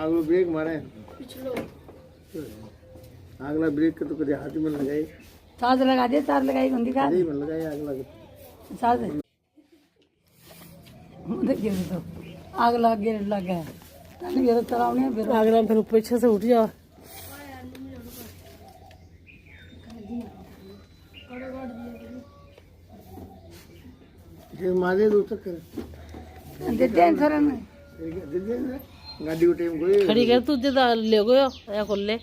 आगलो break मारे अगला break तो कभी हाथ में लगाई साथ लगा दे तार लगाई बंदी का नहीं में लगाई अगला साथ देखिए तो आग लग गया तने ये तरावने फिर अगला फिर पीछे से उठ जा ये मारे दो तक देते हैं सर दे दे गाड़ी को टाइम कोई खड़ी कर तू जे ले गयो या खोल ले